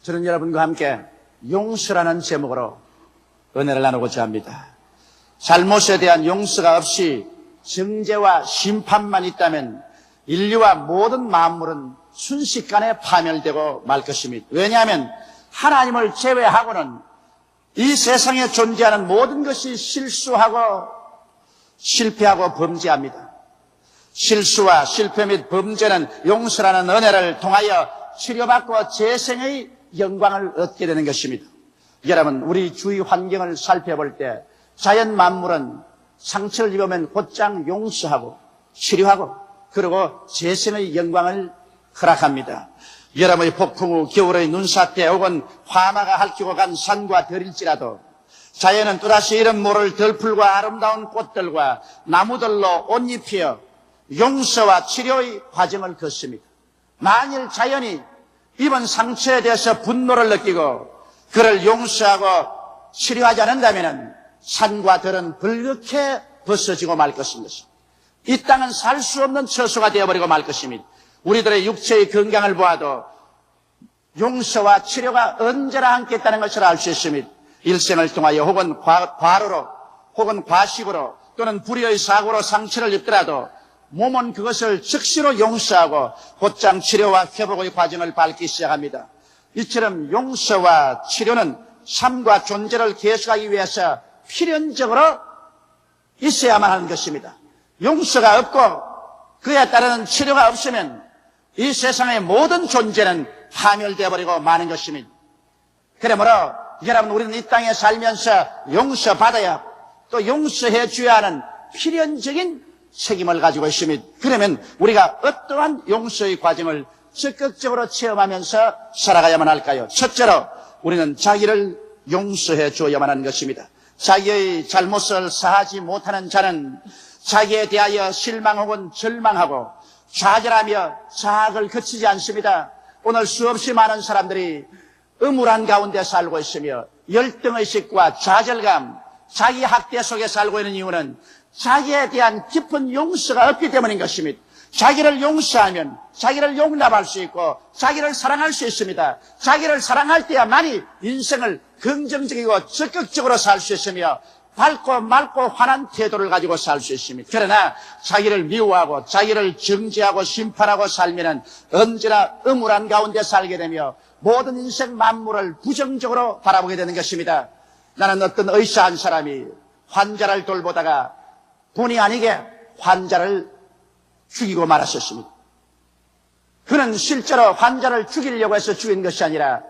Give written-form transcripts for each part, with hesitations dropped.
저는 여러분과 함께 용서라는 제목으로 은혜를 나누고자 합니다. 잘못에 대한 용서가 없이 정죄와 심판만 있다면 인류와 모든 만물은 순식간에 파멸되고 말 것입니다. 왜냐하면 하나님을 제외하고는 이 세상에 존재하는 모든 것이 실수하고 실패하고 범죄합니다. 실수와 실패 및 범죄는 용서라는 은혜를 통하여 치료받고 재생의 영광을 얻게 되는 것입니다. 여러분, 우리 주위 환경을 살펴볼 때 자연 만물은 상처를 입으면 곧장 용서하고 치료하고 그리고 재생의 영광을 허락합니다. 여러분의 폭풍 후 겨울의 눈사태 혹은 화마가 핥히고 간 산과 들일지라도 자연은 또다시 이런 모를 들풀과 아름다운 꽃들과 나무들로 옷 입혀 용서와 치료의 과정을 걷습니다. 만일 자연이 입은 상처에 대해서 분노를 느끼고 그를 용서하고 치료하지 않는다면 산과 들은 불긋게 벗어지고 말 것입니다. 이 땅은 살 수 없는 처소가 되어버리고 말 것입니다. 우리들의 육체의 건강을 보아도 용서와 치료가 언제나 함께 있다는 것을 알 수 있습니다. 일생을 통하여 혹은 과로로 혹은 과식으로 또는 불의의 사고로 상처를 입더라도 몸은 그것을 즉시로 용서하고 곧장 치료와 회복의 과정을 밟기 시작합니다. 이처럼 용서와 치료는 삶과 존재를 계속하기 위해서 필연적으로 있어야만 하는 것입니다. 용서가 없고 그에 따르는 치료가 없으면 이 세상의 모든 존재는 파멸되어 버리고 마는 것입니다. 그러므로 여러분, 우리는 이 땅에 살면서 용서받아야 또 용서해 줘야 하는 필연적인 책임을 가지고 있습니다. 그러면 우리가 어떠한 용서의 과정을 적극적으로 체험하면서 살아가야만 할까요? 첫째로 우리는 자기를 용서해 줘야만 하는 것입니다. 자기의 잘못을 사하지 못하는 자는 자기에 대하여 실망 혹은 절망하고 좌절하며 자학을 거치지 않습니다. 오늘 수없이 많은 사람들이 음울한 가운데 살고 있으며 열등의식과 좌절감, 자기 학대 속에 살고 있는 이유는 자기에 대한 깊은 용서가 없기 때문인 것입니다. 자기를 용서하면 자기를 용납할 수 있고 자기를 사랑할 수 있습니다. 자기를 사랑할 때야만이 인생을 긍정적이고 적극적으로 살 수 있으며 밝고 맑고 환한 태도를 가지고 살 수 있습니다. 그러나 자기를 미워하고 자기를 정죄하고 심판하고 살면은 언제나 음울한 가운데 살게 되며 모든 인생 만물을 부정적으로 바라보게 되는 것입니다. 나는 어떤 의사 한 사람이 환자를 돌보다가 본의 아니게 환자를 죽이고 말았었습니다. 그는 실제로 환자를 죽이려고 해서 죽인 것이 아니라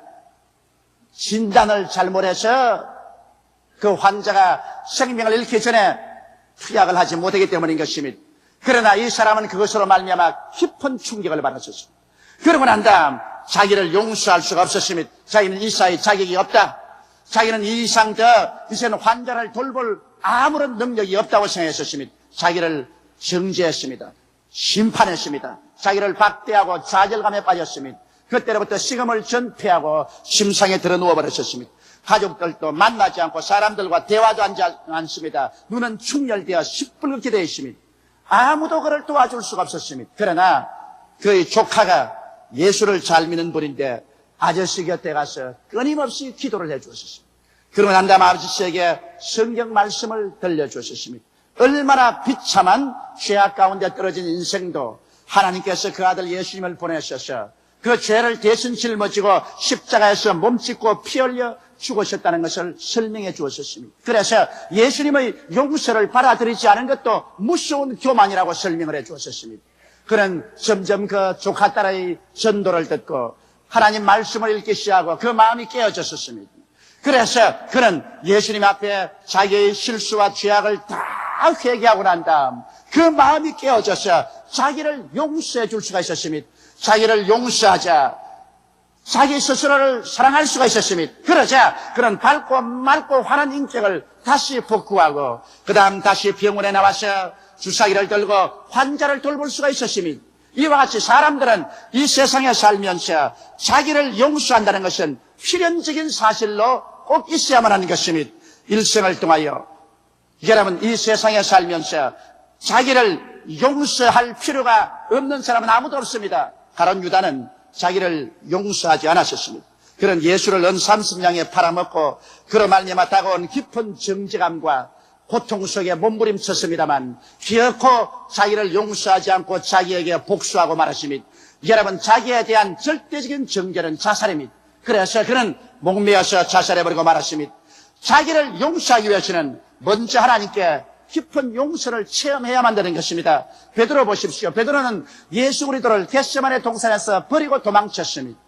진단을 잘못해서 그 환자가 생명을 잃기 전에 투약을 하지 못하기 때문인 것입니다. 그러나 이 사람은 그것으로 말미암아 깊은 충격을 받았었습니다. 그러고 난 다음 자기를 용서할 수가 없었습니다. 자기는 의사의 자격이 없다. 자기는 이 이상 더 이제는 환자를 돌볼 아무런 능력이 없다고 생각했었습니다. 자기를 정죄했습니다. 심판했습니다. 자기를 박대하고 좌절감에 빠졌습니다. 그때로부터 식음을 전폐하고 심상에 들어 누워버렸었습니다. 가족들도 만나지 않고 사람들과 대화도 하지 않습니다. 눈은 충혈되어 시뻘겋게 되어 있습니다. 아무도 그를 도와줄 수가 없었습니다. 그러나 그의 조카가 예수를 잘 믿는 분인데 아저씨 곁에 가서 끊임없이 기도를 해주었습니다. 그러고 난 다음 아저씨에게 성경 말씀을 들려주었습니다. 얼마나 비참한 죄악 가운데 떨어진 인생도 하나님께서 그 아들 예수님을 보내셔서 그 죄를 대신 짊어지고 십자가에서 몸짓고 피 흘려 죽으셨다는 것을 설명해 주었습니다. 그래서 예수님의 용서를 받아들이지 않은 것도 무서운 교만이라고 설명을 해 주었습니다. 그는 점점 그 조카 딸의 전도를 듣고 하나님 말씀을 읽기 시작하고 그 마음이 깨어졌었습니다. 그래서 그는 예수님 앞에 자기의 실수와 죄악을 다 회개하고 난 다음 그 마음이 깨어져서 자기를 용서해 줄 수가 있었습니다. 자기를 용서하자 자기 스스로를 사랑할 수가 있었습니다. 그러자 그는 밝고 맑고 환한 인격을 다시 복구하고 그 다음 다시 병원에 나와서 주사기를 들고 환자를 돌볼 수가 있었습니다. 이와 같이 사람들은 이 세상에 살면서 자기를 용서한다는 것은 필연적인 사실로 꼭 있어야만 하는 것입니다. 일생을 통하여 여러분, 이 세상에 살면서 자기를 용서할 필요가 없는 사람은 아무도 없습니다. 가룟 유다는 자기를 용서하지 않았었습니다. 그런 예수를 은 30냥에 팔아먹고 그로 말미암아 다가온 깊은 정죄감과 고통 속에 몸부림쳤습니다만 기어코 자기를 용서하지 않고 자기에게 복수하고 말하시며 여러분 자기에 대한 절대적인 정죄는 자살입니다. 그래서 그는 목매어서 자살해버리고 말았습니다. 자기를 용서하기 위해서는 먼저 하나님께 깊은 용서를 체험해야만 되는 것입니다. 베드로 보십시오. 베드로는 예수 그리스도를 겟세마네 동산에서 버리고 도망쳤습니다.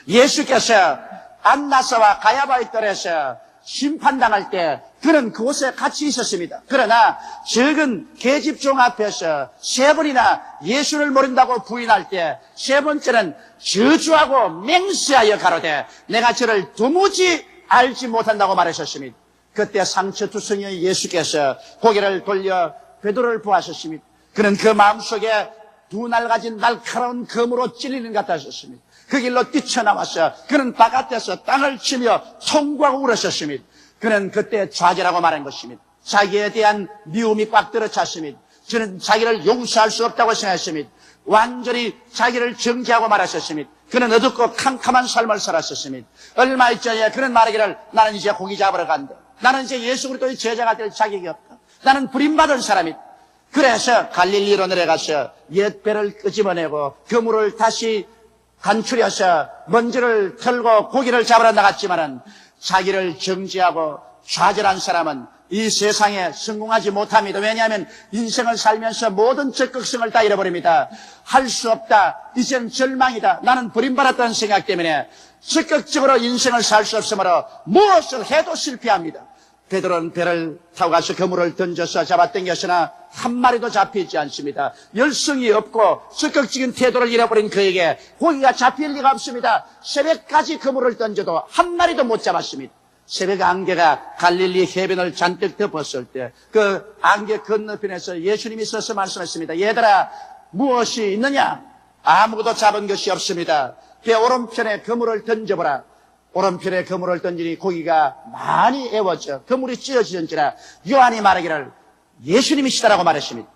예수께서 안나사와 가야바의 뜰에서 심판당할 때 그는 그곳에 같이 있었습니다. 그러나 적은 계집종 앞에서 세 번이나 예수를 모른다고 부인할 때 세 번째는 저주하고 맹세하여 가로되 내가 저를 도무지 알지 못한다고 말하셨습니다. 그때 상처투성이의 예수께서 고개를 돌려 베드로를 보았습니다. 그는 그 마음속에 두 날 가진 날카로운 검으로 찔리는 것 같았습니다. 그 길로 뛰쳐나와서 그는 바깥에서 땅을 치며 통구하고 울었었습니다. 그는 그때 좌절하고 말한 것입니다. 자기에 대한 미움이 꽉 들어찼습니다. 저는 자기를 용서할 수 없다고 생각했습니다. 완전히 자기를 정죄하고 말았었습니다. 그는 어둡고 캄캄한 삶을 살았었습니다. 얼마 있전에 그는 말하기를 나는 이제 고기 잡으러 간다. 나는 이제 예수 그리스도의 제자가 될 자격이 없다. 나는 부림받은 사람이다. 그래서 갈릴리로 내려가서 옛 배를 끄집어내고 그물을 다시 간추려서 먼지를 털고 고기를 잡으러 나갔지만은 자기를 정죄하고 좌절한 사람은 이 세상에 성공하지 못합니다. 왜냐하면 인생을 살면서 모든 적극성을 다 잃어버립니다. 할 수 없다. 이젠 절망이다. 나는 버림받았다는 생각 때문에 적극적으로 인생을 살 수 없으므로 무엇을 해도 실패합니다. 베드로는 배를 타고 가서 그물을 던져서 잡아당겼으나 한 마리도 잡히지 않습니다. 열성이 없고 적극적인 태도를 잃어버린 그에게 고기가 잡힐 리가 없습니다. 새벽까지 그물을 던져도 한 마리도 못 잡았습니다. 새벽 안개가 갈릴리 해변을 잔뜩 덮었을 때 그 안개 건너편에서 예수님이 서서 말씀했습니다. 얘들아 무엇이 있느냐? 아무것도 잡은 것이 없습니다. 배 오른편에 그물을 던져보라. 오른편에 그물을 던지니 고기가 많이 애워져 그물이 찢어지는지라 요한이 말하기를 예수님이시다라고 말했습니다.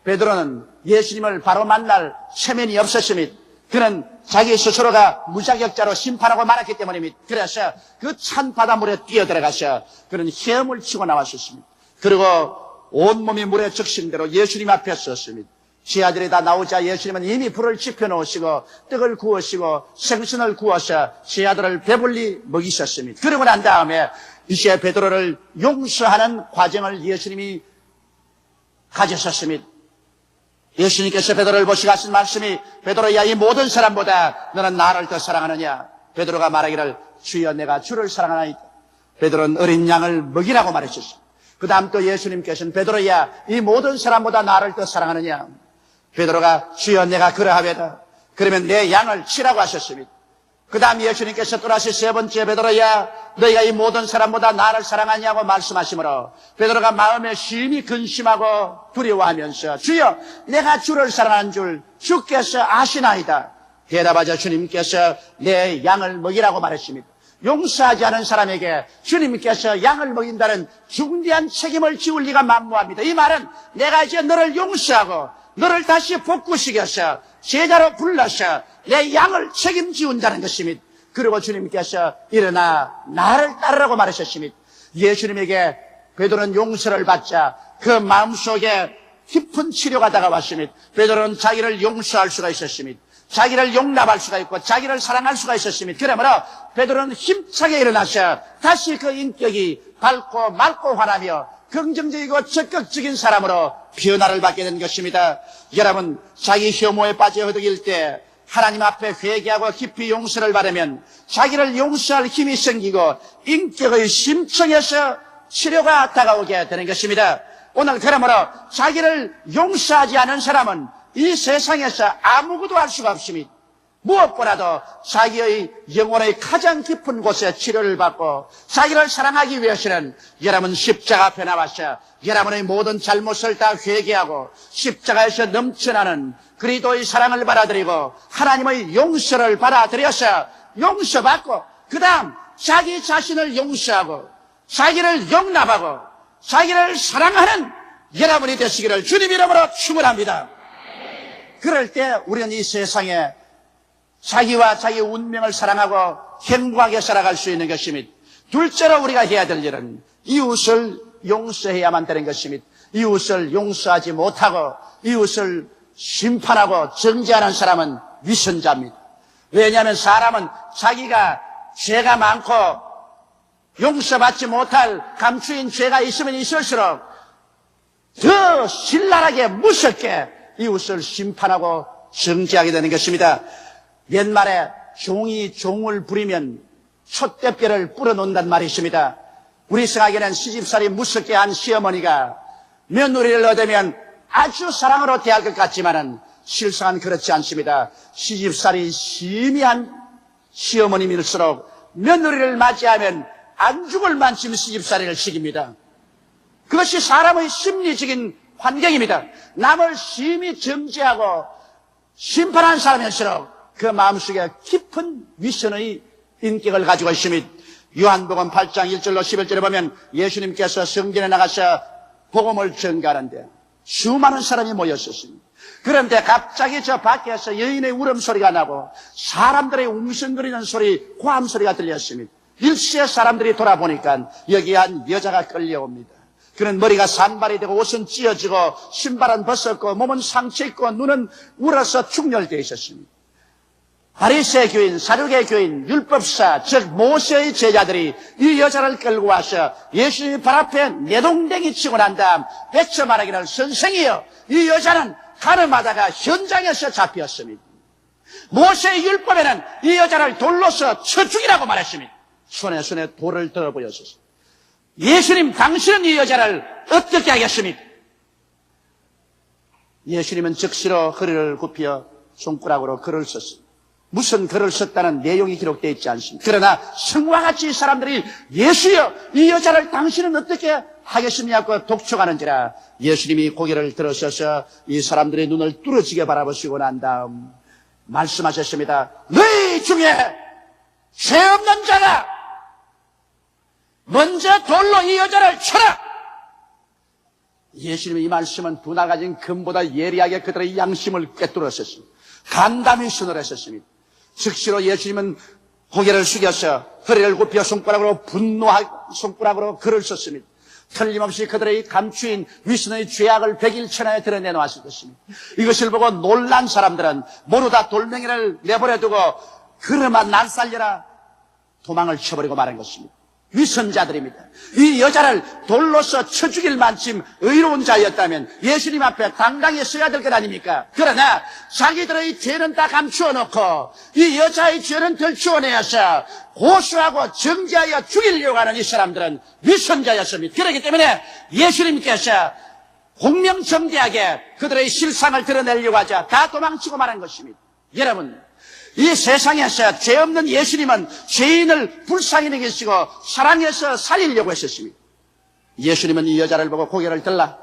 베드로는 예수님을 바로 만날 체면이 없었습니다. 그는 자기 스스로가 무자격자로 심판하고 말았기 때문입니다. 그래서 그 찬 바닷물에 뛰어들어가서 그는 헤엄을 치고 나왔었습니다. 그리고 온몸이 물에 적신 대로 예수님 앞에 섰습니다. 제 아들이 다 나오자 예수님은 이미 불을 지펴놓으시고 떡을 구우시고 생선을 구워서 제 아들을 배불리 먹이셨습니다. 그러고 난 다음에 이제 베드로를 용서하는 과정을 예수님이 가졌었습니다. 예수님께서 베드로를 보시고 하신 말씀이 베드로야 이 모든 사람보다 너는 나를 더 사랑하느냐? 베드로가 말하기를 주여 내가 주를 사랑하나이다. 베드로는 어린 양을 먹이라고 말했었습니다. 그 다음 또 예수님께서는 베드로야 이 모든 사람보다 나를 더 사랑하느냐? 베드로가 주여 내가 그러하외다. 그러면 내 양을 치라고 하셨습니다. 그 다음 예수님께서 또다시 세 번째 베드로야 너희가 이 모든 사람보다 나를 사랑하냐고 말씀하시므로 베드로가 마음에 심히 근심하고 두려워하면서 주여 내가 주를 사랑하는 줄 주께서 아시나이다. 대답하자 주님께서 내 양을 먹이라고 말했습니다. 용서하지 않은 사람에게 주님께서 양을 먹인다는 중대한 책임을 지울 리가 만무합니다. 이 말은 내가 이제 너를 용서하고 너를 다시 복구시켜서 제자로 불러서 내 양을 책임지운다는 것입니다. 그리고 주님께서 일어나 나를 따르라고 말하셨습니다. 예수님에게 베드로는 용서를 받자 그 마음속에 깊은 치료가 다가왔습니다. 베드로는 자기를 용서할 수가 있었습니다. 자기를 용납할 수가 있고 자기를 사랑할 수가 있었습니다. 그러므로 베드로는 힘차게 일어나서 다시 그 인격이 밝고 맑고 환하며 긍정적이고 적극적인 사람으로 변화를 받게 된 것입니다. 여러분 자기 혐오에 빠져 허덕일 때 하나님 앞에 회개하고 깊이 용서를 받으면 자기를 용서할 힘이 생기고 인격의 심층에서 치료가 다가오게 되는 것입니다. 오늘 그러므로 자기를 용서하지 않은 사람은 이 세상에서 아무것도 할 수가 없습니다. 무엇보다도 자기의 영혼의 가장 깊은 곳에 치료를 받고 자기를 사랑하기 위해서는 여러분 십자가 앞에 나와서 여러분의 모든 잘못을 다 회개하고 십자가에서 넘쳐나는 그리스도의 사랑을 받아들이고 하나님의 용서를 받아들여서 용서받고 그 다음 자기 자신을 용서하고 자기를 용납하고 자기를 사랑하는 여러분이 되시기를 주님 이름으로 축원합니다. 그럴 때 우리는 이 세상에 자기와 자기 운명을 사랑하고 행복하게 살아갈 수 있는 것입니다. 둘째로 우리가 해야 될 일은 이웃을 용서해야만 되는 것입니다. 이웃을 용서하지 못하고 이웃을 심판하고 정죄하는 사람은 위선자입니다. 왜냐하면 사람은 자기가 죄가 많고 용서받지 못할 감추인 죄가 있으면 있을수록 더 신랄하게 무섭게 이웃을 심판하고 정죄하게 되는 것입니다. 옛말에 종이 종을 부리면 촛대뼈를 뿌려놓는단 말이 있습니다. 우리 생각에는 시집살이 무섭게 한 시어머니가 며느리를 얻으면 아주 사랑으로 대할 것 같지만은 실상은 그렇지 않습니다. 시집살이 심히 한 시어머님일수록 며느리를 맞이하면 안 죽을 만큼 시집살이를 시킵니다. 그것이 사람의 심리적인 환경입니다. 남을 심히 정죄하고 심판하는 사람일수록 그 마음속에 깊은 위선의 인격을 가지고 있습니다. 요한복음 8장 1절로 11절에 보면 예수님께서 성전에 나가서 복음을 전가하는데 수많은 사람이 모였었습니다. 그런데 갑자기 저 밖에서 여인의 울음소리가 나고 사람들의 웅성거리는 소리, 고함소리가 들렸습니다. 일시에 사람들이 돌아보니까 여기 한 여자가 끌려옵니다. 그는 머리가 산발이 되고 옷은 찢어지고 신발은 벗었고 몸은 상처 있고 눈은 울어서 충혈되어 있었습니다. 바리새 교인, 사두개 교인, 율법사, 즉 모세의 제자들이 이 여자를 끌고 와서 예수님 발 앞에 내동댕이 치고 난 다음 외쳐 말하기를 선생이여, 이 여자는 가늠하다가 현장에서 잡혔습니다. 모세의 율법에는 이 여자를 돌로서 쳐 죽이라고 말했습니다. 손에 돌을 들어 보였습니다. 예수님, 당신은 이 여자를 어떻게 하겠습니까? 예수님은 즉시로 허리를 굽혀 손가락으로 글을 썼습니다. 무슨 글을 썼다는 내용이 기록되어 있지 않습니다. 그러나 성과 같이 사람들이 예수여, 이 여자를 당신은 어떻게 하겠습니까? 독촉하는지라 예수님이 고개를 들으셔서 이 사람들의 눈을 뚫어지게 바라보시고 난 다음 말씀하셨습니다. 너희 중에 죄 없는 자가 먼저 돌로 이 여자를 쳐라! 예수님의 이 말씀은 두 나가진 금보다 예리하게 그들의 양심을 꿰뚫었었습니다. 간담이 서늘했었습니다. 즉시로 예수님은 고개를 숙여서 허리를 굽혀 손가락으로 손가락으로 글을 썼습니다. 틀림없이 그들의 감추인 위선의 죄악을 백일천하에 드러내놓았을 것입니다. 이것을 보고 놀란 사람들은 모르다 돌멩이를 내버려두고 그러만 날 살려라 도망을 쳐버리고 말한 것입니다. 위선자들입니다. 이 여자를 돌로서 쳐 죽일 만큼 의로운 자였다면 예수님 앞에 당당히 서야 될 것 아닙니까? 그러나 자기들의 죄는 다 감추어 놓고 이 여자의 죄는 들추어내어서 고소하고 정죄하여 죽이려고 하는 이 사람들은 위선자였습니다. 그렇기 때문에 예수님께서 공명정대하게 그들의 실상을 드러내려고 하자 다 도망치고 말한 것입니다. 여러분, 이 세상에서 죄 없는 예수님은 죄인을 불쌍히 여기시고 사랑해서 살리려고 했었습니다. 예수님은 이 여자를 보고 고개를 들라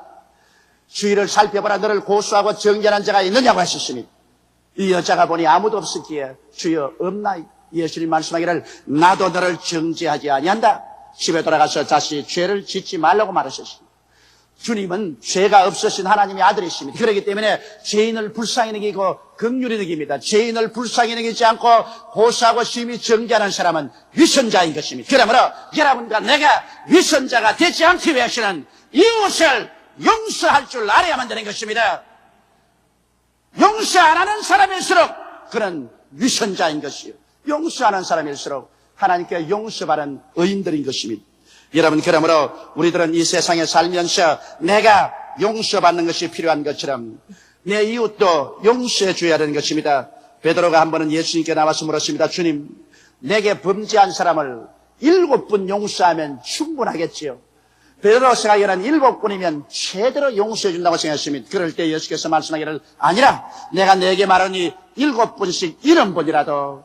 주위를 살펴보라, 너를 고소하고 정죄하는 자가 있느냐고 하셨습니다. 이 여자가 보니 아무도 없었기에 주여 없나이다. 예수님 말씀하기를 나도 너를 정죄하지 아니한다. 집에 돌아가서 다시 죄를 짓지 말라고 말하셨습니다. 주님은 죄가 없으신 하나님의 아들이십니다. 그렇기 때문에 죄인을 불쌍히 여기고 긍휼히 여깁니다. 죄인을 불쌍히 여기지 않고 고소하고 심히 정죄하는 사람은 위선자인 것입니다. 그러므로 여러분과 내가 위선자가 되지 않기 위해서는 이웃을 용서할 줄 알아야만 되는 것입니다. 용서 안 하는 사람일수록 그는 위선자인 것이요, 용서하는 사람일수록 하나님께 용서받은 의인들인 것입니다. 여러분, 그러므로 우리들은 이 세상에 살면서 내가 용서받는 것이 필요한 것처럼 내 이웃도 용서해 줘야 되는 것입니다. 베드로가 한 번은 예수님께 나와서 물었습니다. 주님, 내게 범죄한 사람을 7번 용서하면 충분하겠지요? 베드로 생각에는 7번이면 최대로 용서해 준다고 생각했습니다. 그럴 때 예수께서 말씀하기를 아니라 내가 내게 말하니 7번씩 70번이라도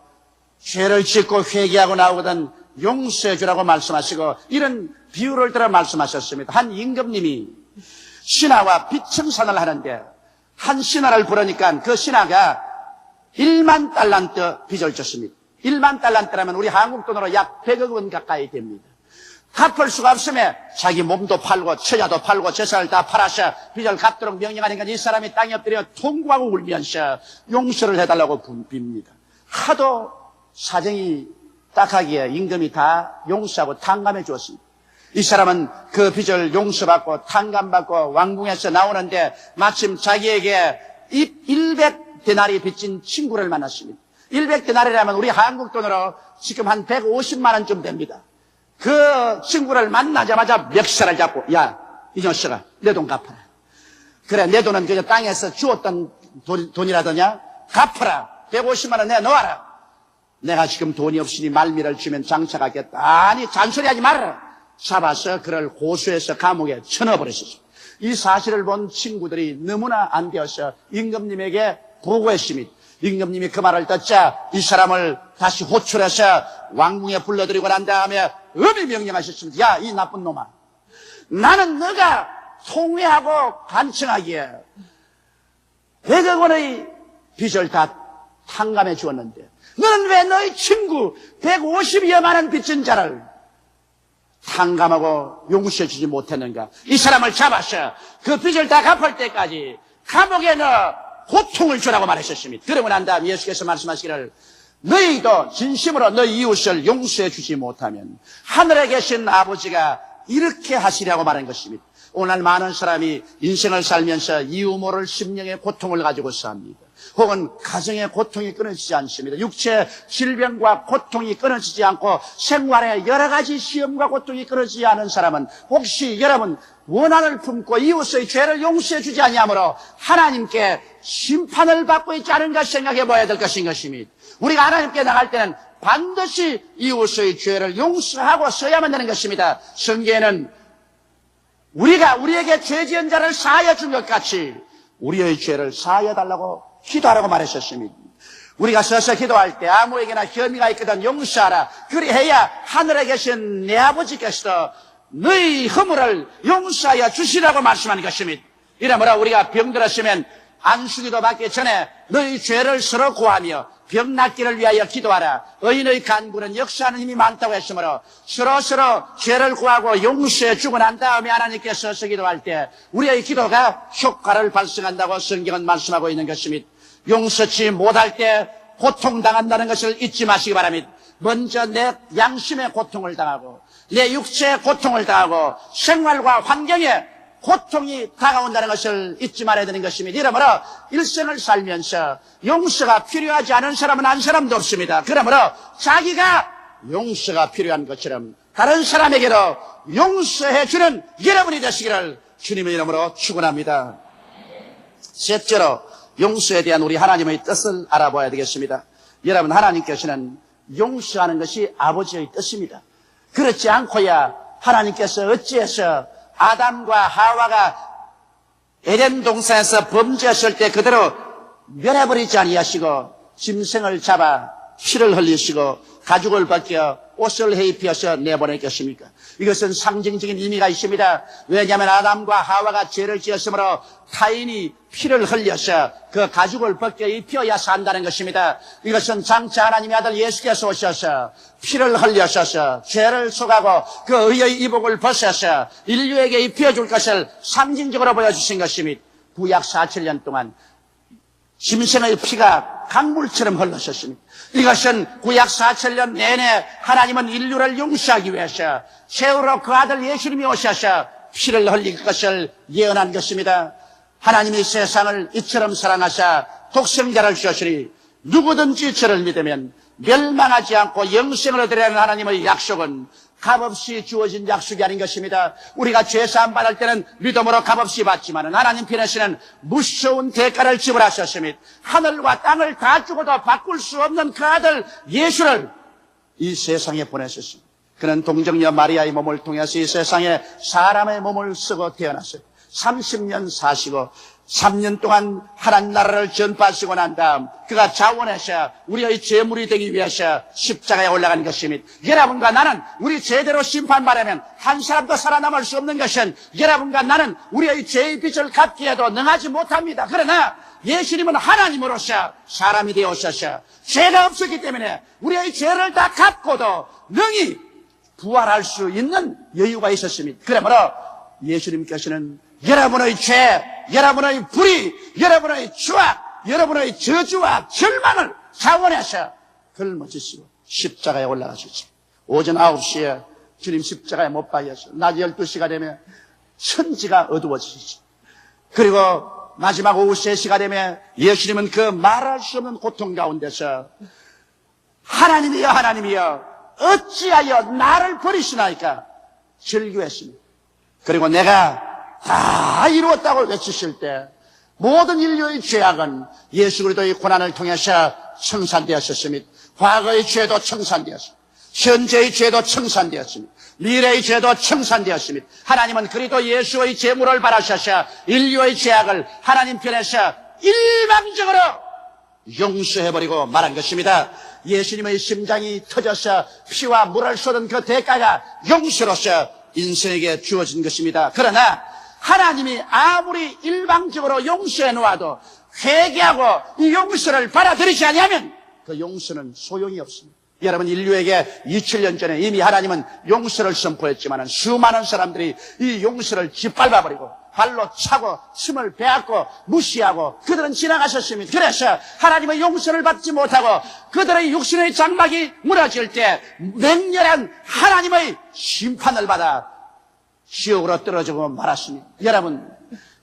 죄를 짓고 회개하고 나오거든 용서해 주라고 말씀하시고 이런 비유를 들어 말씀하셨습니다. 한 임금님이 신하와 비청산을 하는데 한 신하를 부르니까 그 신하가 1만 달란트 빚을 졌습니다. 1만 달란트라면 우리 한국 돈으로 약 100억 원 가까이 됩니다. 갚을 수가 없으면 자기 몸도 팔고 처자도 팔고 재산을 다 팔아서 빚을 갚도록 명령하니까 이 사람이 땅에 엎드려 통곡하고 울면서 용서를 해달라고 빕니다. 하도 사정이 딱하기에 임금이 다 용서하고 탕감해 주었습니다. 이 사람은 그 빚을 용서받고 탕감받고 왕궁에서 나오는데 마침 자기에게 100데나리 빚진 친구를 만났습니다. 100데나리라면 우리 한국 돈으로 지금 한 150만 원쯤 됩니다. 그 친구를 만나자마자 멱살을 잡고, 야, 이 녀석아, 내 돈 갚아라. 그래, 내 돈은 그저 땅에서 주었던 돈이라더냐? 갚아라. 150만 원 내놓아라. 내가 지금 돈이 없으니 말미를 주면 장차가겠다. 아니, 잔소리하지 말아라. 잡아서 그를 고소해서 감옥에 쳐넣어버렸습니다. 이 사실을 본 친구들이 너무나 안 되어서 임금님에게 보고했습니다. 임금님이 그 말을 듣자 이 사람을 다시 호출해서 왕궁에 불러들이고 난 다음에 엄히 명령하셨습니다. 야, 이 나쁜 놈아, 나는 너가 통회하고 간청하기에 100억 원의 빚을 다 탕감해 주었는데 너는 왜 너의 친구 150여만 원 빚진 자를 탕감하고 용서해 주지 못했는가? 이 사람을 잡아서 그 빚을 다 갚을 때까지 감옥에 넣어 고통을 주라고 말하셨습니다. 그러고 난 다음 예수께서 말씀하시기를 너희도 진심으로 너희 이웃을 용서해 주지 못하면 하늘에 계신 아버지가 이렇게 하시라고 말한 것입니다. 오늘 많은 사람이 인생을 살면서 이유 모를 심령의 고통을 가지고 삽니다. 혹은 가정의 고통이 끊어지지 않습니다. 육체 질병과 고통이 끊어지지 않고 생활의 여러 가지 시험과 고통이 끊어지지 않은 사람은 혹시 여러분 원한을 품고 이웃의 죄를 용서해 주지 아니하므로 하나님께 심판을 받고 있지 않은가 생각해 봐야 될 것인 것입니다. 우리가 하나님께 나갈 때는 반드시 이웃의 죄를 용서하고 써야만 되는 것입니다. 성경에는 우리가 우리에게 죄 지은 자를 사하여 준 것 같이 우리의 죄를 사하여 달라고 기도하라고 말하셨습니다. 우리가 서서 기도할 때 아무에게나 혐의가 있거든 용서하라. 그리해야 하늘에 계신 내 아버지께서 너희 허물을 용서하여 주시라고 말씀하는 것입니다. 이러므로 우리가 병들었으면 안수기도 받기 전에 너희 죄를 서로 구하며 병 낫기를 위하여 기도하라. 의인의 간구는 역사하는 힘이 많다고 했으므로 서로 죄를 구하고 용서해 주고 난 다음에 하나님께 서서 기도할 때 우리의 기도가 효과를 발생한다고 성경은 말씀하고 있는 것입니다. 용서치 못할 때 고통당한다는 것을 잊지 마시기 바랍니다. 먼저 내 양심의 고통을 당하고 내 육체의 고통을 당하고 생활과 환경에 고통이 다가온다는 것을 잊지 말아야 되는 것입니다. 이러므로 일생을 살면서 용서가 필요하지 않은 사람은 한 사람도 없습니다. 그러므로 자기가 용서가 필요한 것처럼 다른 사람에게도 용서해주는 여러분이 되시기를 주님의 이름으로 축원합니다. 셋째로 용서에 대한 우리 하나님의 뜻을 알아봐야 되겠습니다. 여러분, 하나님께서는 용서하는 것이 아버지의 뜻입니다. 그렇지 않고야 하나님께서 어찌해서 아담과 하와가 에덴 동산에서 범죄했을 때 그대로 멸해버리지 아니하시고 짐승을 잡아 피를 흘리시고 가죽을 벗겨 옷을 해입혀서 내보냈겠습니까? 이것은 상징적인 의미가 있습니다. 왜냐하면 아담과 하와가 죄를 지었으므로 타인이 피를 흘려서 그 가죽을 벗겨 입혀야 산다는 것입니다. 이것은 장차 하나님의 아들 예수께서 오셔서 피를 흘려셔서 죄를 속하고 그 의의 이복을 벗어서 인류에게 입혀줄 것을 상징적으로 보여주신 것입니다. 구약 4,7년 동안 짐승의 피가 강물처럼 흘러셨습니다. 이것은 구약 4,000년 내내 하나님은 인류를 용서하기 위해서 세우러 그 아들 예수님이 오셔서 피를 흘릴 것을 예언한 것입니다. 하나님이 세상을 이처럼 사랑하사 독생자를 주시니 누구든지 저를 믿으면 멸망하지 않고 영생을 얻으려는 하나님의 약속은 값없이 주어진 약속이 아닌 것입니다. 우리가 죄사함 받을 때는 믿음으로 값없이 받지만 하나님 편에서는 무서운 대가를 지불하셨습니다. 하늘과 땅을 다 주고도 바꿀 수 없는 그 아들 예수를 이 세상에 보내셨습니다. 그는 동정녀 마리아의 몸을 통해서 이 세상에 사람의 몸을 쓰고 태어났어요. 30년 사시고 3년 동안 하나님 나라를 전파하시고 난 다음 그가 자원해서 우리의 죄물이 되기 위해서 십자가에 올라가는 것입니다. 여러분과 나는 우리 죄대로 심판받으면 한 사람도 살아남을 수 없는 것은 여러분과 나는 우리의 죄의 빚을 갚기에도 능하지 못합니다. 그러나 예수님은 하나님으로서 사람이 되어오셔서 죄가 없었기 때문에 우리의 죄를 다 갚고도 능히 부활할 수 있는 여유가 있었습니다. 그러므로 예수님께서는 여러분의 죄, 여러분의 불의, 여러분의 추악, 여러분의 저주와 절망을 자원해서 걸머지시고 십자가에 올라가셨죠. 오전 9시에 주님 십자가에 못 박여서 낮 12시가 되면 천지가 어두워지죠. 그리고 마지막 오후 3시가 되면 예수님은 그 말할 수 없는 고통 가운데서 하나님이여 하나님이여 어찌하여 나를 버리시나이까 절규했습니다. 그리고 내가 다 이루었다고 외치실 때 모든 인류의 죄악은 예수 그리스도의 고난을 통해서 청산되었습니다. 과거의 죄도 청산되었습니다. 현재의 죄도 청산되었습니다. 미래의 죄도 청산되었습니다. 하나님은 그리스도 예수의 제물을 바라셔서 인류의 죄악을 하나님 편에서 일방적으로 용서해버리고 말한 것입니다. 예수님의 심장이 터져서 피와 물을 쏟은 그 대가가 용서로서 인생에게 주어진 것입니다. 그러나 하나님이 아무리 일방적으로 용서해 놓아도 회개하고 이 용서를 받아들이지 않으면 그 용서는 소용이 없습니다. 여러분, 인류에게 2000년 전에 이미 하나님은 용서를 선포했지만 수많은 사람들이 이 용서를 짓밟아버리고 발로 차고 침을 베앗고 무시하고 그들은 지나가셨습니다. 그래서 하나님의 용서를 받지 못하고 그들의 육신의 장막이 무너질 때 맹렬한 하나님의 심판을 받아 지옥으로 떨어지고 말았습니다. 여러분,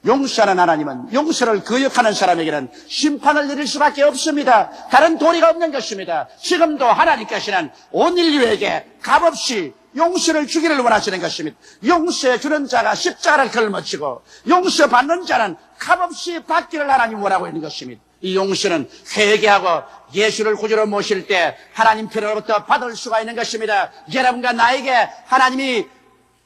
용서하는 하나님은 용서를 거역하는 사람에게는 심판을 내릴 수밖에 없습니다. 다른 도리가 없는 것입니다. 지금도 하나님께서는 온 인류에게 값없이 용서를 주기를 원하시는 것입니다. 용서해 주는 자가 십자가를 걸머치고 용서받는 자는 값없이 받기를 하나님 원하고 있는 것입니다. 이 용서는 회개하고 예수를 구주로 모실 때 하나님 편으로부터 받을 수가 있는 것입니다. 여러분과 나에게 하나님이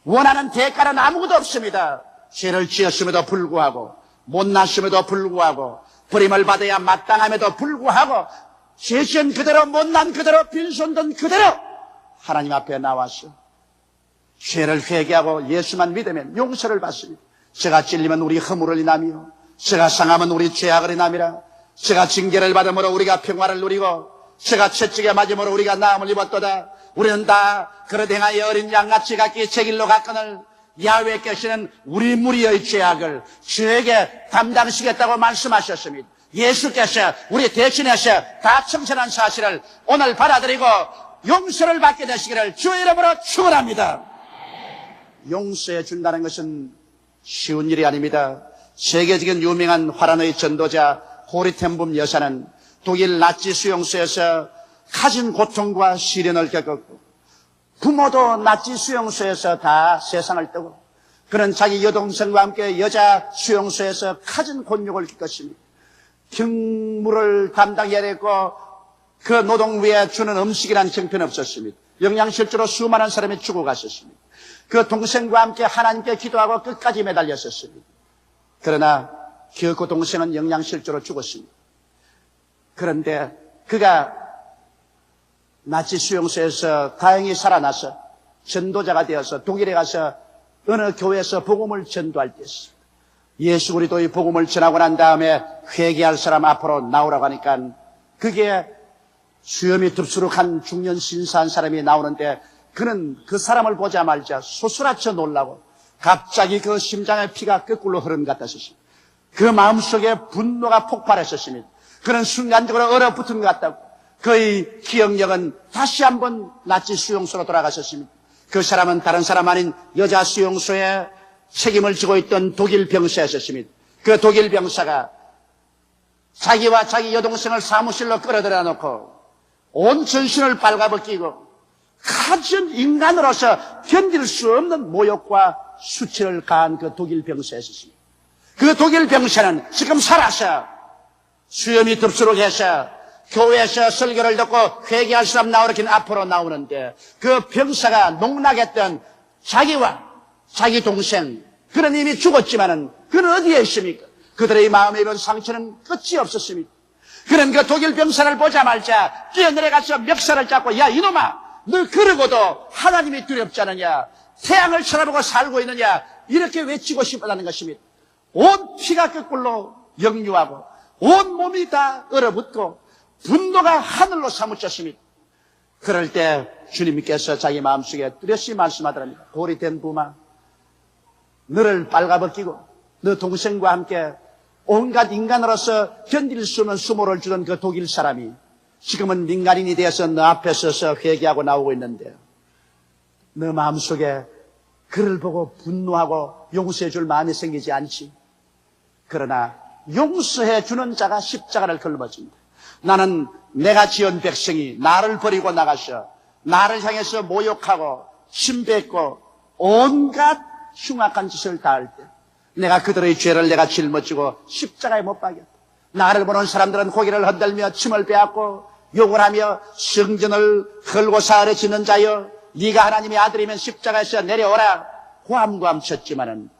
원하는 대가는 아무것도 없습니다. 죄를 지었음에도 불구하고 못났음에도 불구하고 버림을 받아야 마땅함에도 불구하고 죄지은 그대로 못난 그대로 빈손든 그대로 하나님 앞에 나와서 죄를 회개하고 예수만 믿으면 용서를 받습니다. 죄가 찔리면 우리 허물을 인하며 죄가 상하면 우리 죄악을 인함이라. 죄가 징계를 받음으로 우리가 평화를 누리고 죄가 채찍에 맞음으로 우리가 나음을 입었도다. 우리는 다 그릇 행하여 어린 양같이 각기 제 길로 갔거늘 야훼께서는 우리 무리의 죄악을 저에게 담당하시겠다고 말씀하셨습니다. 예수께서 우리 대신해서 다 청산한 사실을 오늘 받아들이고 용서를 받게 되시기를 주의 이름으로 축원합니다. 용서해 준다는 것은 쉬운 일이 아닙니다. 세계적인 유명한 화란의 전도자 호리텐붐 여사는 독일 나치 수용소에서 가진 고통과 시련을 겪었고 부모도 나치 수용소에서 다 세상을 떠고 그는 자기 여동생과 함께 여자 수용소에서 가진 곤욕을 겪었습니다. 경무를 담당해야 했고 그 노동 위에 주는 음식이란 형편이 없었습니다. 영양실조로 수많은 사람이 죽어갔었습니다. 그 동생과 함께 하나님께 기도하고 끝까지 매달렸었습니다. 그러나 그 동생은 영양실조로 죽었습니다. 그런데 그가 나치 수용소에서 다행히 살아나서 전도자가 되어서 독일에 가서 어느 교회에서 복음을 전도할 때 예수 그리스도의 복음을 전하고 난 다음에 회개할 사람 앞으로 나오라고 하니까 그게 수염이 듭수룩한 중년 신사한 사람이 나오는데 그는 그 사람을 보자마자 소스라쳐 놀라고 갑자기 그 심장의 피가 거꾸로 흐르는 것 같았습니다. 그 마음속에 분노가 폭발했었습니다. 그는 순간적으로 얼어붙은 것 같다고 그의 기억력은 다시 한번 나치 수용소로 돌아갔었습니다. 그 사람은 다른 사람 아닌 여자 수용소에 책임을 지고 있던 독일 병사였었습니다. 그 독일 병사가 자기와 자기 여동생을 사무실로 끌어들여 놓고 온 전신을 빨가벗기고 가진 인간으로서 견딜 수 없는 모욕과 수치를 가한 그 독일 병사였습니다. 그 독일 병사는 지금 살아서 수염이 덥수룩해서 교회에서 설교를 듣고 회개할 사람 나오긴 앞으로 나오는데 그 병사가 농락했던 자기와 자기 동생 그는 이미 죽었지만은 그는 어디에 있습니까? 그들의 마음에 입은 상처는 끝이 없었습니다. 그는 그 독일 병사를 보자마자 뛰어내려가서 멱살을 잡고 야 이놈아 너 그러고도 하나님이 두렵지 않느냐 태양을 쳐다보고 살고 있느냐 이렇게 외치고 싶다는 것입니다. 온 피가 거꾸로 역류하고 온 몸이 다 얼어붙고 분노가 하늘로 사무쳤습니다. 그럴 때 주님께서 자기 마음속에 뚜렷이 말씀하더랍니다. 호리텐붐아 너를 빨가벗기고 너 동생과 함께 온갖 인간으로서 견딜 수 없는 수모를 주던 그 독일 사람이 지금은 민간인이 되어서 너 앞에 서서 회개하고 나오고 있는데요. 너 마음속에 그를 보고 분노하고 용서해 줄 마음이 생기지 않지. 그러나 용서해 주는 자가 십자가를 걸머진다. 나는 내가 지은 백성이 나를 버리고 나가셔 나를 향해서 모욕하고 침뱉고 온갖 흉악한 짓을 다할 때 내가 그들의 죄를 내가 짊어지고 십자가에 못 박였다. 나를 보는 사람들은 고개를 흔들며 침을 빼앗고 욕을 하며 성전을 헐고사 아래 짓는 자여 네가 하나님의 아들이면 십자가에서 내려오라 고함고함 쳤지만은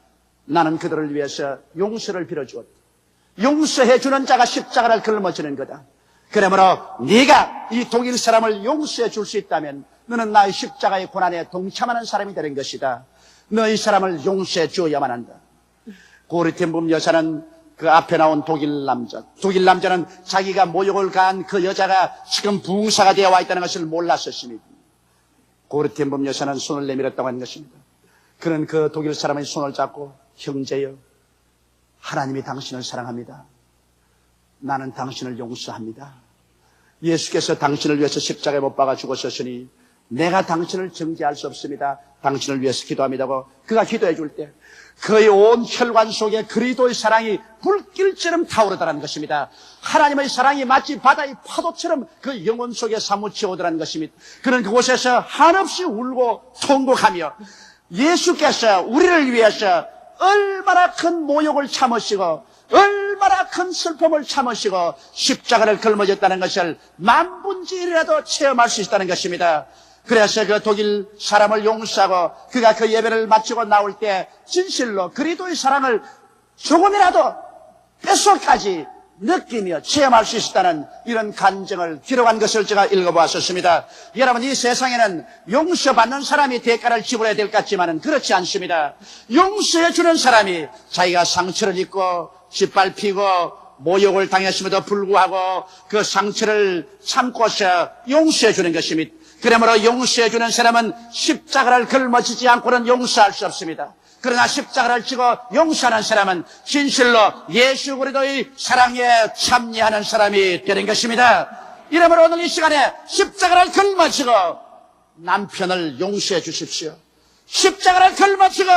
나는 그들을 위해서 용서를 빌어주었다. 용서해 주는 자가 십자가를 걸머지는 거다. 그러므로 네가 이 독일 사람을 용서해 줄 수 있다면 너는 나의 십자가의 고난에 동참하는 사람이 되는 것이다. 너희 사람을 용서해 주어야만 한다. 고르텐붐 여사는 그 앞에 나온 독일 남자는 자기가 모욕을 가한 그 여자가 지금 부흥사가 되어 와 있다는 것을 몰랐었습니다. 고르텐붐 여사는 손을 내밀었다고 하는 것입니다. 그는 그 독일 사람의 손을 잡고 형제여 하나님이 당신을 사랑합니다. 나는 당신을 용서합니다. 예수께서 당신을 위해서 십자가에 못 박아 죽으셨으니 내가 당신을 정죄할 수 없습니다. 당신을 위해서 기도합니다고 그가 기도해 줄 때 그의 온 혈관 속에 그리스도의 사랑이 불길처럼 타오르더라는 것입니다. 하나님의 사랑이 마치 바다의 파도처럼 그 영혼 속에 사무쳐 오더라는 것입니다. 그는 그곳에서 한없이 울고 통곡하며 예수께서 우리를 위해서 얼마나 큰 모욕을 참으시고 얼마나 큰 슬픔을 참으시고 십자가를 걸머졌다는 것을 만분지일이라도 체험할 수 있다는 것입니다. 그래서 그 독일 사람을 용서하고 그가 그 예배를 마치고 나올 때 진실로 그리스도의 사랑을 조금이라도 뼛속까지 느끼며 체험할 수 있다는 이런 간증을 기록한 것을 제가 읽어보았었습니다. 여러분, 이 세상에는 용서받는 사람이 대가를 지불해야 될 것 같지만은 그렇지 않습니다. 용서해 주는 사람이 자기가 상처를 입고 짓밟히고 모욕을 당했음에도 불구하고 그 상처를 참고서 용서해 주는 것입니다. 그러므로 용서해 주는 사람은 십자가를 걸머지지 않고는 용서할 수 없습니다. 그러나 십자가를 지고 용서하는 사람은 진실로 예수 그리스도의 사랑에 참여하는 사람이 되는 것입니다. 이러므로 오늘 이 시간에 십자가를 걸머지고 남편을 용서해 주십시오. 십자가를 걸머지고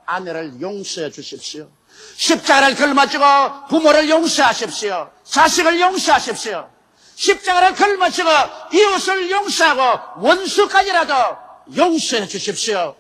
아내를 용서해 주십시오. 십자가를 걸머지고 부모를 용서하십시오. 자식을 용서하십시오. 십자가를 걸머지고 이웃을 용서하고 원수까지라도 용서해 주십시오.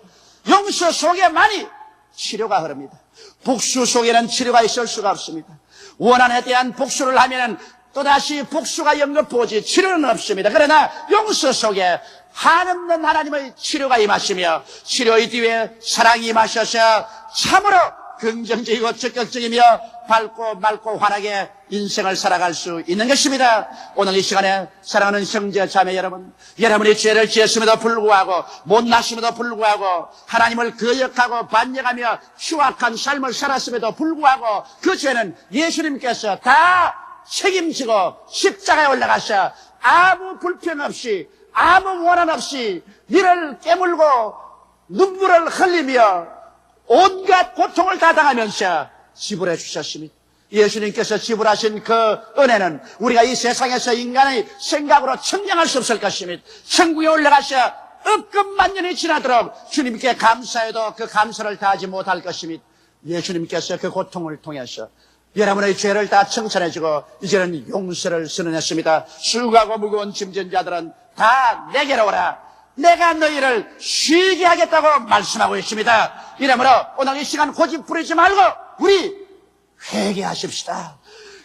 용서 속에만이 치료가 흐릅니다. 복수 속에는 치료가 있을 수가 없습니다. 원한에 대한 복수를 하면 또다시 복수가 연급보지 치료는 없습니다. 그러나 용서 속에 한없는 하나님의 치료가 임하시며 치료의 뒤에 사랑이 임하셔서 참으로 긍정적이고 적극적이며 밝고 맑고 환하게 인생을 살아갈 수 있는 것입니다. 오늘 이 시간에 사랑하는 형제 자매 여러분, 여러분이 죄를 지었음에도 불구하고 못났음에도 불구하고 하나님을 거역하고 반역하며 추악한 삶을 살았음에도 불구하고 그 죄는 예수님께서 다 책임지고 십자가에 올라가서 아무 불평 없이 아무 원한 없이 이를 깨물고 눈물을 흘리며 온갖 고통을 다 당하면서 지불해 주셨습니다. 예수님께서 지불하신 그 은혜는 우리가 이 세상에서 인간의 생각으로 측량할 수 없을 것입니다. 천국에 올라가셔 억금만년이 지나도록 주님께 감사해도 그 감사를 다하지 못할 것입니다. 예수님께서 그 고통을 통해서 여러분의 죄를 다 청산해주고 이제는 용서를 선언했습니다. 수고하고 무거운 짐진 자들은 다 내게로 오라. 내가 너희를 쉬게 하겠다고 말씀하고 있습니다. 이러므로 오늘 이 시간 고집 부리지 말고 우리 회개하십시다.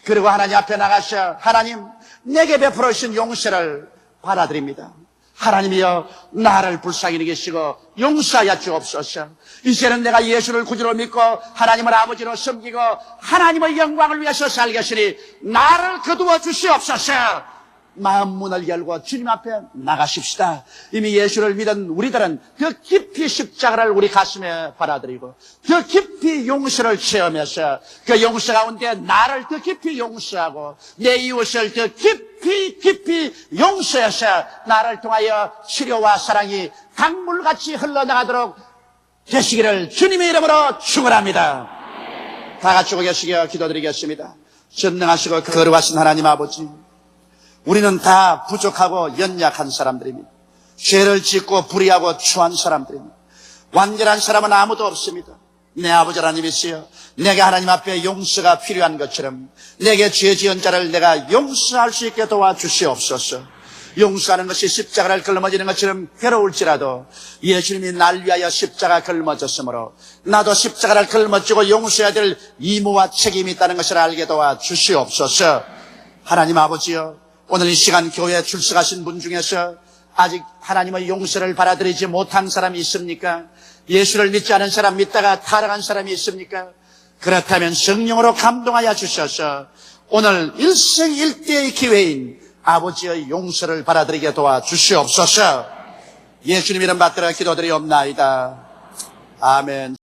그리고 하나님 앞에 나가서 하나님 내게 베풀어 주신 용서를 받아들입니다. 하나님이여 나를 불쌍히 여기시고 용서하여 주옵소서. 이제는 내가 예수를 구주로 믿고 하나님을 아버지로 섬기고 하나님의 영광을 위해서 살겠으니 나를 거두어 주시옵소서. 마음 문을 열고 주님 앞에 나가십시다. 이미 예수를 믿은 우리들은 더 깊이 십자가를 우리 가슴에 받아들이고 더 깊이 용서를 체험해서 그 용서 가운데 나를 더 깊이 용서하고 내 이웃을 더 깊이 용서해서 나를 통하여 치료와 사랑이 강물같이 흘러나가도록 되시기를 주님의 이름으로 축원합니다. 다 같이 오게 하시겨 기도드리겠습니다. 전능하시고 거룩하신 하나님 아버지, 우리는 다 부족하고 연약한 사람들입니다. 죄를 짓고 불의하고 추한 사람들입니다. 완전한 사람은 아무도 없습니다. 내 아버지 하나님이시여, 내게 하나님 앞에 용서가 필요한 것처럼 내게 죄 지은 자를 내가 용서할 수 있게 도와주시옵소서. 용서하는 것이 십자가를 걸머지는 것처럼 괴로울지라도 예수님이 날 위하여 십자가 걸머졌으므로 나도 십자가를 걸머지고 용서해야 될 의무와 책임이 있다는 것을 알게 도와주시옵소서. 하나님 아버지여, 오늘 이 시간 교회에 출석하신 분 중에서 아직 하나님의 용서를 받아들이지 못한 사람이 있습니까? 예수를 믿지 않은 사람, 믿다가 타락한 사람이 있습니까? 그렇다면 성령으로 감동하여 주셔서 오늘 일생일대의 기회인 아버지의 용서를 받아들이게 도와주시옵소서. 예수님 이름 받들어 기도드리옵나이다. 아멘.